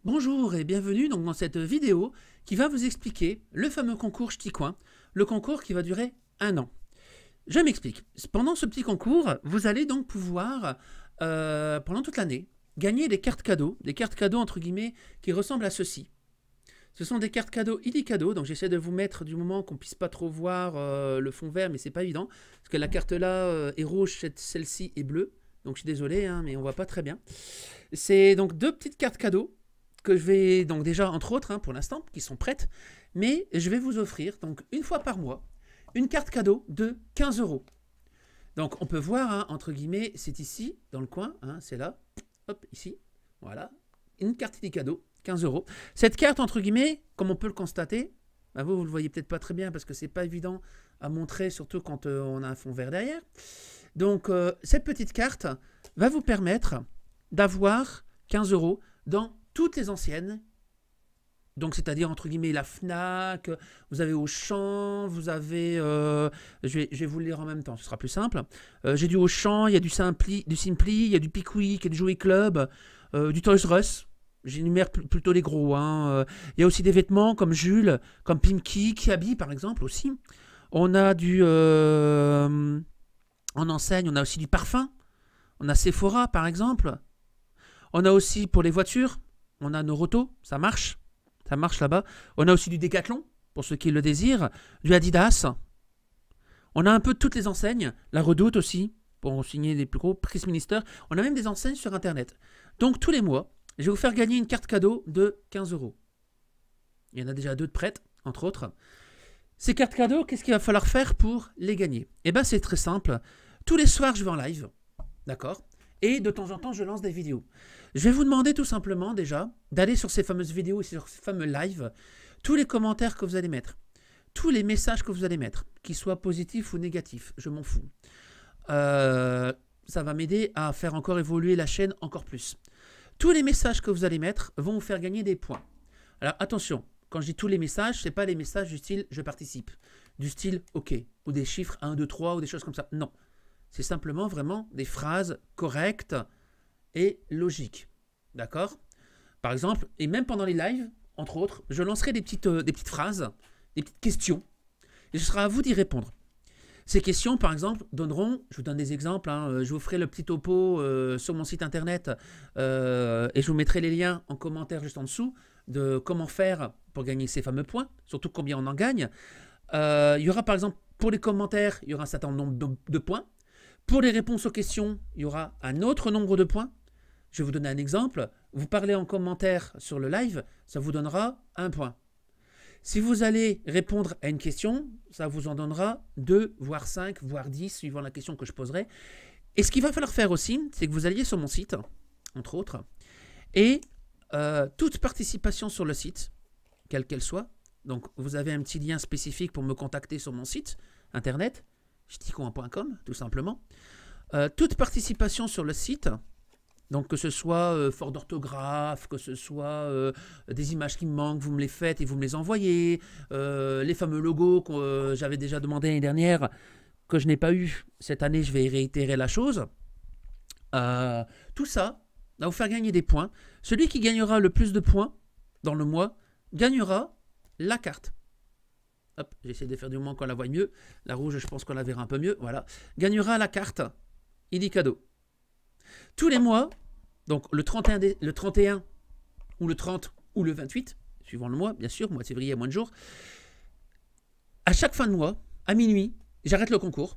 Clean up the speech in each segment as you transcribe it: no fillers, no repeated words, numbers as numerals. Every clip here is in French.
Bonjour et bienvenue donc dans cette vidéo qui va vous expliquer le fameux concours Ch'ti Coin, le concours qui va durer 1 an. Je m'explique. Pendant ce petit concours, vous allez donc pouvoir, pendant toute l'année, gagner des cartes cadeaux entre guillemets qui ressemblent à ceci. Ce sont des cartes cadeaux illicadeaux, donc j'essaie de vous mettre du moment qu'on puisse pas trop voir le fond vert, mais c'est pas évident, parce que la carte là est rouge, celle-ci est bleue, donc je suis désolé, hein, mais on voit pas très bien. C'est donc 2 petites cartes cadeaux que je vais donc déjà entre autres pour l'instant qui sont prêtes, mais je vais vous offrir donc une fois par mois une carte cadeau de 15 euros. Donc on peut voir entre guillemets, c'est ici dans le coin, c'est là, hop ici, voilà, une carte cadeau 15 euros. Cette carte entre guillemets, comme on peut le constater, vous le voyez peut-être pas très bien parce que c'est pas évident à montrer, surtout quand on a un fond vert derrière. Donc cette petite carte va vous permettre d'avoir 15 euros dans toutes les anciennes, donc c'est-à-dire entre guillemets la Fnac, vous avez Auchan, vous avez, je vais vous le lire en même temps, ce sera plus simple. J'ai du Auchan, il y a du Simply, il y a du Pickwick, il y a du Jouet Club, du Toys R Us. J'énumère plutôt les gros. Il y a aussi des vêtements comme Jules, comme Pimki, Kiabi par exemple aussi. On a du, en enseigne, on a aussi du parfum. On a Sephora par exemple. On a aussi pour les voitures, on a Noroto, ça marche là-bas. On a aussi du Decathlon, pour ceux qui le désirent, du Adidas. On a un peu de toutes les enseignes, la Redoute aussi, pour signer les plus gros, Prix Minister. On a même des enseignes sur Internet. Donc tous les mois, je vais vous faire gagner une carte cadeau de 15 euros. Il y en a déjà 2 de prêtes, entre autres. Ces cartes cadeaux, qu'est-ce qu'il va falloir faire pour les gagner? Eh bien c'est très simple. Tous les soirs, je vais en live, d'accord? Et de temps en temps, je lance des vidéos. Je vais vous demander tout simplement déjà d'aller sur ces fameuses vidéos et sur ces fameux lives, tous les commentaires que vous allez mettre, tous les messages que vous allez mettre, qu'ils soient positifs ou négatifs, je m'en fous. Ça va m'aider à faire encore évoluer la chaîne encore plus. Tous les messages que vous allez mettre vont vous faire gagner des points. Alors attention, quand je dis tous les messages, ce n'est pas les messages du style « je participe », du style « ok » ou des chiffres 1, 2, 3 ou des choses comme ça. Non. C'est simplement vraiment des phrases correctes et logiques. D'accord? Par exemple, et même pendant les lives, entre autres, je lancerai des petites phrases, des petites questions, et ce sera à vous d'y répondre. Ces questions, par exemple, donneront, je vous donne des exemples, je vous ferai le petit topo sur mon site internet et je vous mettrai les liens en commentaire juste en dessous de comment faire pour gagner ces fameux points, surtout combien on en gagne. Il y aura par exemple, pour les commentaires, il y aura un certain nombre de points. Pour les réponses aux questions, il y aura un autre nombre de points. Je vais vous donner un exemple. Vous parlez en commentaire sur le live, ça vous donnera 1 point. Si vous allez répondre à une question, ça vous en donnera 2, voire 5, voire 10, suivant la question que je poserai. Et ce qu'il va falloir faire aussi, c'est que vous alliez sur mon site, entre autres, et toute participation sur le site, quelle qu'elle soit, donc vous avez un petit lien spécifique pour me contacter sur mon site internet, ch'ticoin.com, tout simplement. Toute participation sur le site, donc que ce soit faute d'orthographe, que ce soit des images qui me manquent, vous me les faites et vous me les envoyez, les fameux logos que j'avais déjà demandé l'année dernière, que je n'ai pas eu. Cette année, je vais réitérer la chose. Tout ça va vous faire gagner des points. Celui qui gagnera le plus de points dans le mois gagnera la carte. Hop, j'essaie de faire du moins qu'on la voit mieux. La rouge, je pense qu'on la verra un peu mieux. Voilà. Gagnera la carte illicadeau. Tous les mois, donc le 31 ou le 30 ou le 28, suivant le mois, bien sûr, mois de février, moins de jours, à chaque fin de mois, à minuit, j'arrête le concours,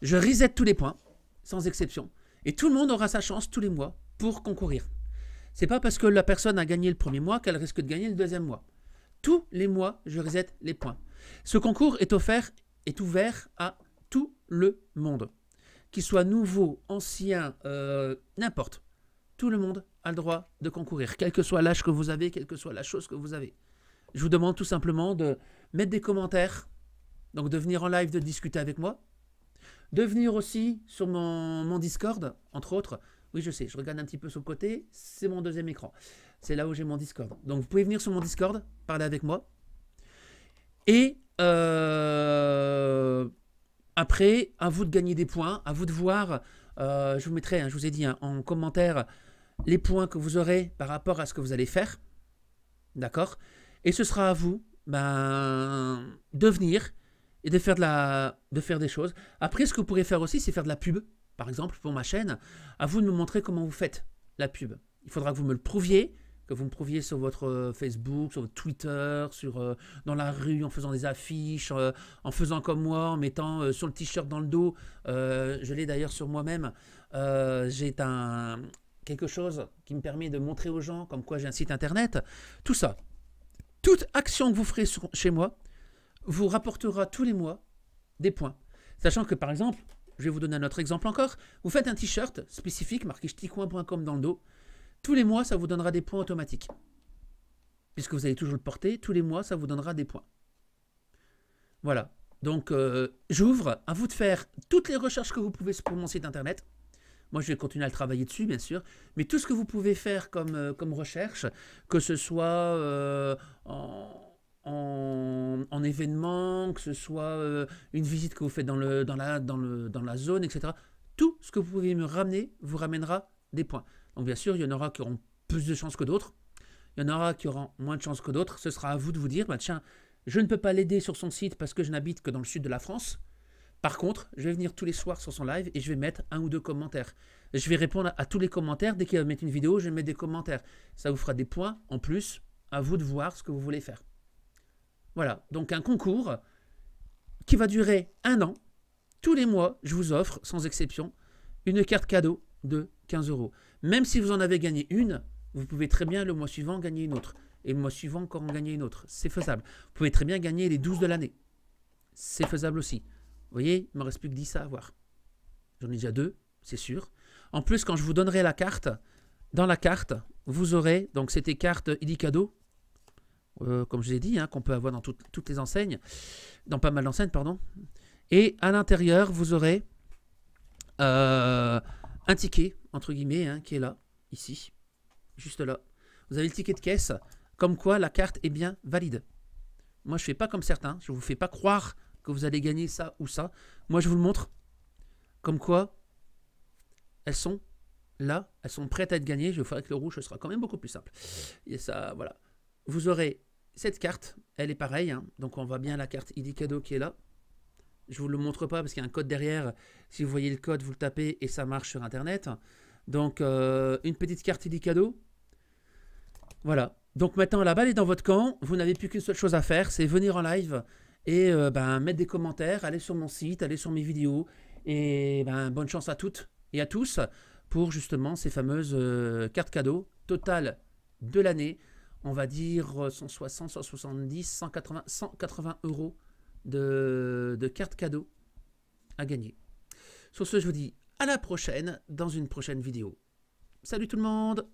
je reset tous les points, sans exception, et tout le monde aura sa chance tous les mois pour concourir. C'est pas parce que la personne a gagné le premier mois qu'elle risque de gagner le deuxième mois. Tous les mois, je reset les points. Ce concours est ouvert à tout le monde. Qu'il soit nouveau, ancien, n'importe. Tout le monde a le droit de concourir, quel que soit l'âge que vous avez, quelle que soit la chose que vous avez. Je vous demande tout simplement de mettre des commentaires, donc de venir en live, de discuter avec moi, de venir aussi sur mon Discord, entre autres. Oui, je sais, je regarde un petit peu sur le côté, c'est mon deuxième écran. C'est là où j'ai mon Discord. Donc vous pouvez venir sur mon Discord, parler avec moi. Et après, à vous de gagner des points, à vous de voir, je vous mettrai, je vous ai dit en commentaire, les points que vous aurez par rapport à ce que vous allez faire. D'accord? Et ce sera à vous de venir et de faire des choses. Après, ce que vous pourrez faire aussi, c'est faire de la pub. Par exemple, pour ma chaîne, à vous de me montrer comment vous faites la pub. Il faudra que vous me le prouviez, que vous me prouviez sur votre Facebook, sur votre Twitter, dans la rue, en faisant des affiches, en faisant comme moi, en mettant sur le t-shirt dans le dos. Je l'ai d'ailleurs sur moi-même. J'ai quelque chose qui me permet de montrer aux gens comme quoi j'ai un site internet. Tout ça, toute action que vous ferez chez moi vous rapportera tous les mois des points. Sachant que par exemple, je vais vous donner un autre exemple encore, vous faites un t-shirt spécifique marqué ch'ticoin.com dans le dos. Tous les mois, ça vous donnera des points automatiques. Puisque vous allez toujours le porter, tous les mois, ça vous donnera des points. Voilà. Donc, j'ouvre. À vous de faire toutes les recherches que vous pouvez pour mon site internet. Moi, je vais continuer à le travailler dessus, bien sûr. Mais tout ce que vous pouvez faire comme recherche, que ce soit en événement, que ce soit une visite que vous faites dans la zone, etc. Tout ce que vous pouvez me ramener vous ramènera des points. Donc bien sûr, il y en aura qui auront plus de chances que d'autres. Il y en aura qui auront moins de chances que d'autres. Ce sera à vous de vous dire, tiens, je ne peux pas l'aider sur son site parce que je n'habite que dans le sud de la France. Par contre, je vais venir tous les soirs sur son live et je vais mettre 1 ou 2 commentaires. Je vais répondre à tous les commentaires. Dès qu'il va mettre une vidéo, je vais mettre des commentaires. Ça vous fera des points en plus. À vous de voir ce que vous voulez faire. Voilà, donc un concours qui va durer 1 an. Tous les mois, je vous offre, sans exception, une carte cadeau de 15 €. Même si vous en avez gagné une, vous pouvez très bien le mois suivant gagner une autre. Et le mois suivant encore en gagner une autre. C'est faisable. Vous pouvez très bien gagner les 12 de l'année. C'est faisable aussi. Vous voyez, il ne me reste plus que 10 à avoir. J'en ai déjà 2, c'est sûr. En plus, quand je vous donnerai la carte, dans la carte, vous aurez, donc c'était carte ID cadeau, comme je vous ai dit, qu'on peut avoir dans toutes les enseignes, dans pas mal d'enseignes, pardon. Et à l'intérieur, vous aurez un ticket, entre guillemets, qui est là, ici, juste là. Vous avez le ticket de caisse, comme quoi la carte est bien valide. Moi, je ne fais pas comme certains, je ne vous fais pas croire que vous allez gagner ça ou ça. Moi, je vous le montre, comme quoi elles sont là, elles sont prêtes à être gagnées. Je vais faire avec le rouge, ce sera quand même beaucoup plus simple. Et ça, voilà. Vous aurez cette carte, elle est pareille, donc on voit bien la carte ID cadeau qui est là. Je ne vous le montre pas parce qu'il y a un code derrière. Si vous voyez le code, vous le tapez et ça marche sur Internet. Donc, une petite carte ID cadeau. Voilà. Donc maintenant, la balle est dans votre camp. Vous n'avez plus qu'une seule chose à faire, c'est venir en live et mettre des commentaires, aller sur mon site, aller sur mes vidéos. Et bonne chance à toutes et à tous pour justement ces fameuses cartes cadeaux totales de l'année. On va dire 160, 170, 180, 180 € de cartes cadeaux à gagner. Sur ce, je vous dis à la prochaine dans une prochaine vidéo. Salut tout le monde!